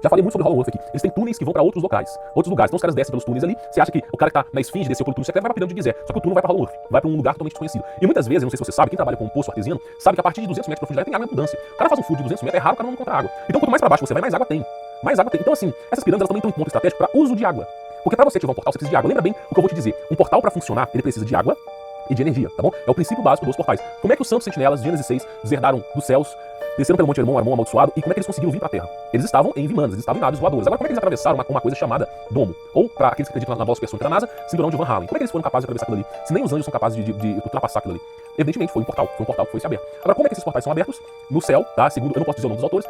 Já falei muito sobre Hollow Earth aqui. Eles têm túneis que vão pra outros lugares. Então os caras descem pelos túneis ali. Você acha que o cara que tá na esfinge desceu pelo túnel secreto vai pra pirâmide de Gizé. Só que o túnel vai pra Hollow Earth. Vai pra um lugar totalmente desconhecido. E muitas vezes, eu não sei se você sabe, quem trabalha com um poço artesiano, sabe que a partir de 200 metros de profundidade tem água em abundância. O cara faz um furo de 200 metros, é raro o cara não encontrar água. Então quanto mais pra baixo você vai, mais água tem. Mais água tem. Então assim, essas pirâmides elas também têm um ponto estratégico pra uso de água. Porque pra você ativar um portal, você precisa de água. Lembra bem o que eu vou te dizer. Um portal pra funcionar, ele precisa de água e de energia, tá bom? É o princípio básico dos portais. Como é que os santos sentinelas de Gênesis 6 deserdaram dos céus, desceram pelo Monte Hermon, Hermon amaldiçoado, e como é que eles conseguiram vir pra Terra? Eles estavam em vimanas, eles estavam em naves voadoras. Agora, como é que eles atravessaram uma coisa chamada domo? Ou, pra aqueles que acreditam na voz persônica da NASA, cinturão de Van Halen. Como é que eles foram capazes de atravessar aquilo ali? Se nem os anjos são capazes de ultrapassar aquilo ali. Evidentemente foi um portal que foi se aberto. Agora, como é que esses portais são abertos? No céu, tá? Segundo, eu não posso dizer o nome dos autores,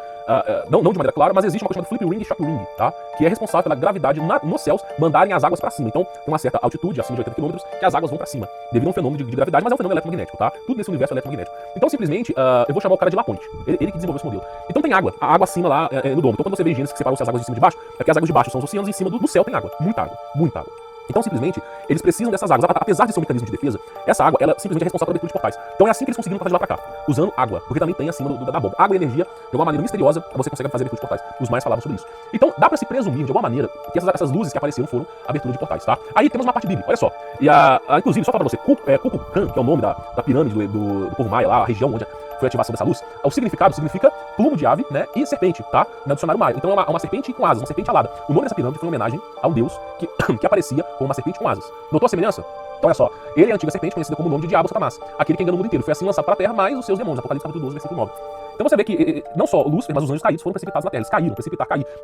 não de maneira clara, mas existe uma coisa chamada Flip Ring e Shock Ring, tá? Que é responsável pela gravidade nos céus mandarem as águas pra cima. Então, tem uma certa altitude, acima de 80 km, que as águas vão pra cima, devido a um fenômeno de gravidade, mas é um fenômeno eletromagnético, tá? Tudo nesse universo é eletromagnético. Então, simplesmente, eu vou chamar o cara de Laponte. Ele que desenvolveu esse modelo. Então tem água, a água acima lá no domo. Então quando você vê em Gênesis que separou as águas de cima e de baixo, é que as águas de baixo são os oceanos e em cima do céu tem água. Muita água, muita água. Então, simplesmente, eles precisam dessas águas. Apesar de ser um mecanismo de defesa, essa água, ela simplesmente é responsável pela abertura de portais. Então é assim que eles conseguiram passar de lá pra cá, usando água, porque também tem acima da bomba. Água e energia, de alguma maneira misteriosa, você consegue fazer abertura de portais. Os mais falavam sobre isso. Então, dá pra se presumir, de alguma maneira, que essas luzes que apareceram foram abertura de portais, tá? Aí temos uma parte bíblica, olha só. E inclusive, só pra você, Kukulkan, que é o nome da pirâmide do povo maia, lá, a região onde foi a ativação dessa luz, o significado significa plumo de ave, né, e serpente, tá? No dicionário maia. Então é uma serpente com asas, uma serpente alada. O nome dessa pirâmide foi em homenagem ao deus que aparecia como uma serpente com asas. Notou a semelhança? Então olha só, ele é a antiga serpente conhecida como o nome de diabo Satanás, aquele que engana o mundo inteiro. Foi assim lançado para a terra, mais os seus demônios. Apocalipse capítulo 12, versículo 9. Então você vê que não só Lúcifer, mas os anjos caídos foram precipitados na terra. Eles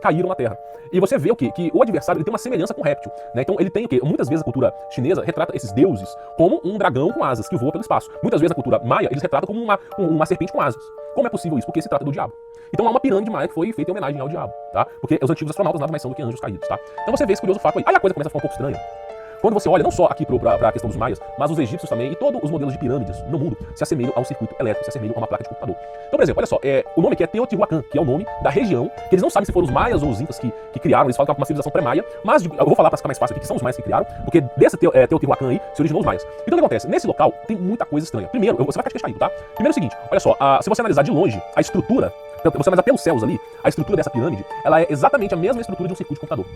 caíram na terra. E você vê o quê? Que o adversário ele tem uma semelhança com o réptil, né? Então ele tem o quê? Muitas vezes a cultura chinesa retrata esses deuses como um dragão com asas que voa pelo espaço. Muitas vezes a cultura maia eles retratam como uma serpente com asas. Como é possível isso? Porque se trata do diabo. Então há uma pirâmide maia que foi feita em homenagem ao diabo, tá? Porque os antigos astronautas nada mais são do que anjos caídos, tá? Então você vê esse curioso fato aí. Aí a coisa começa a ficar um pouco estranha. Quando você olha não só aqui para a questão dos maias, mas os egípcios também e todos os modelos de pirâmides no mundo se assemelham a um circuito elétrico, se assemelham a uma placa de computador. Então, por exemplo, olha só, o nome aqui é Teotihuacan, que é o nome da região, que eles não sabem se foram os maias ou os incas que criaram, eles falam que é uma civilização pré-maia, mas eu vou falar para ficar mais fácil aqui que são os maias que criaram, porque desse Teotihuacan aí se originou os maias. Então o que acontece? Nesse local tem muita coisa estranha. Primeiro, você vai ficar de queixo caído, tá? Primeiro é o seguinte, olha só, se você analisar de longe a estrutura, você analisar pelos céus ali, a estrutura dessa pirâmide, ela é exatamente a mesma estrutura de um circuito de computador.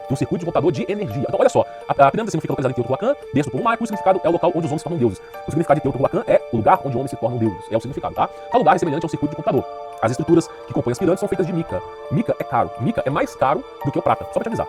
De um circuito de computador de energia. Então, olha só, a pirâmide significa localizada em Teotihuacan, dentro do povo maia, o significado é o local onde os homens se tornam deuses. O significado de Teotihuacan é o lugar onde os homens se tornam deuses. É o significado, tá? Tal lugar é semelhante ao circuito de computador. As estruturas que compõem as pirâmides são feitas de mica. Mica é caro. Mica é mais caro do que o prata. Só pra te avisar.